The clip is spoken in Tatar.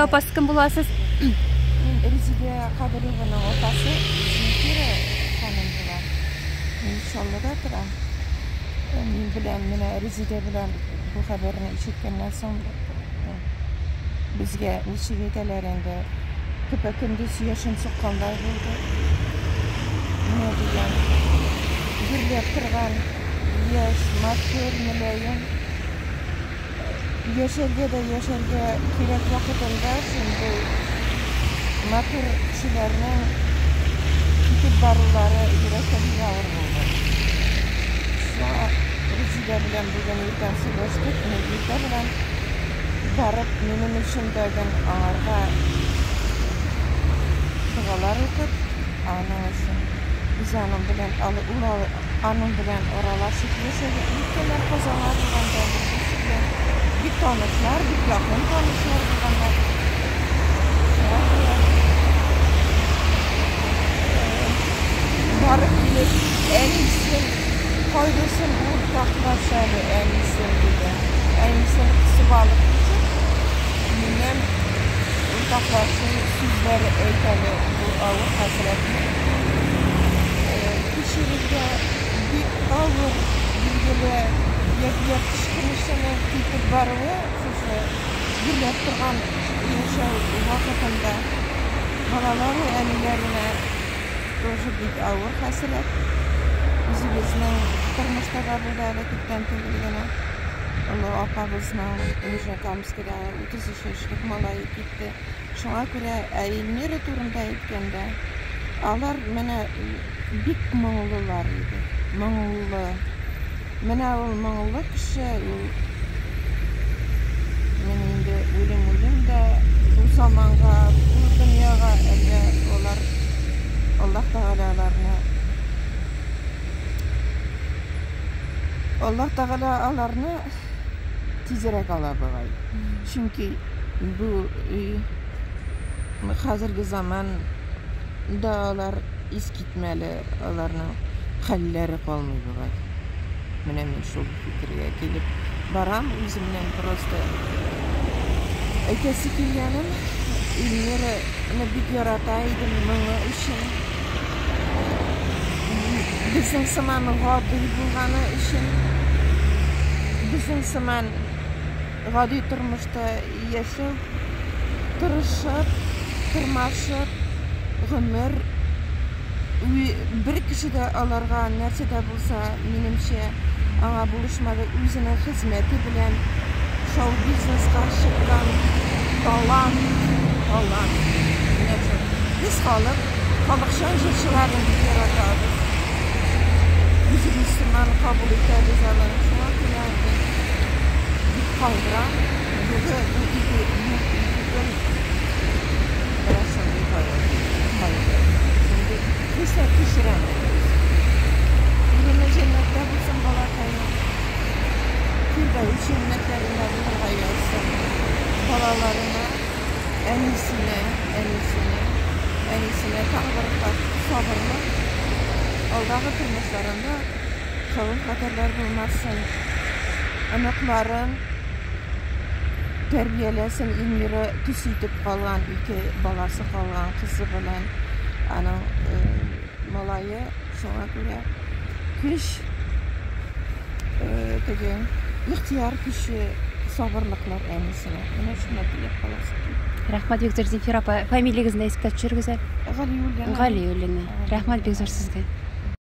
Апасы кем буласыз? Мен Резидә Кадырованың апасы Зинфира ханым була. Мин Чаллыда торам. Мин белән менә Резидә белән бу хәбәрне ишеткәннән соң безгә ничек әйтәләр инде көпә-көндез яшен суккандай булды. Менә дигән гөрләп торган яшь, матур, мөлаем яшәргә кирәк вакытында шундый матур кешеләрнең китеп барулары йөрәккә бик авыр булды. Шуңа Резидә белән бүген иртән сөйләштек, Резидә белән барып минем өчен дә аңарга дуалар укып, аның өчен biz aның белән аралашып яшәдек. Икәннәр Казанга булганда бик танышлар, бик якын танышлар булганнар. Барып килеп, әнисен кайдысын уртаклаша әле әнисен диде. Әнисен кысып алып минем уртаклашын сүзләре әйтәле бу авыр хәсрәтне. Кешеләргә бик авыр билгеле яктышкынышының китеп баруы, шушы гөрләп торган яшәү вакытында балалары әниләренә тоже бик авыр хәсрәт. Үзебезнең тормышта да булды әле күптән түгел генә. Олы апабызның Камскида 33 яшьлек малае китте. Шуңа күрә Эльмира турында әйткәндә, алар менә бик моңлылар иде. Моңлы. Менә ул моңлы кеше, мен инде үлем дә бу заманга, бу дөньяга әллә алар Аллаһ Тәгалә аларны тизрәк ала бугай. Чөнки бу хәзерге заманда алар искитмәле, аларның хәлләре калмый бугай. Менә мин шул фикергә килеп барам, үземнән просто әйтәсе килгәнем, Эльмираны бик ярата идем моңы өчен. Безнең сыман гади булганы өчен, безнең сыман гади тормышта яшәү, тырышып, тырмашып, гомер bir kişi de alırga nerede de bulsa minimçe ana buluşmada üzerine hizmeti bilen show business karşıdan talant neyse biz kalık şanjırçıların bir yaratağız bizi Müslüman kabul ederiz Allah'ın şuna kıyardı bir kaldıran bu Biz pişiremeyiz. Yine cennette bulsun balatayı. Firdevs cennetlerinde bulurga yazsın. Balalarına en iyisine tağırlıklar, sabırlı. Aldağı turmuşlarında kavun kaderler bulmazsın. Anakların terbiyelesin, İlmir'i tüsüytüp kalan, iki balası kalan, kızı bilen Ana malayı şuna göre kış ihtiyar kişi sabırlıklar emisine. Ona şuna bile kalasın. Rahmat Bekzor Zинфира апа, фамилияңызды эскертип жүргүзө. Галиуллина. Галиуллина. Рахмат Bekzor сизге.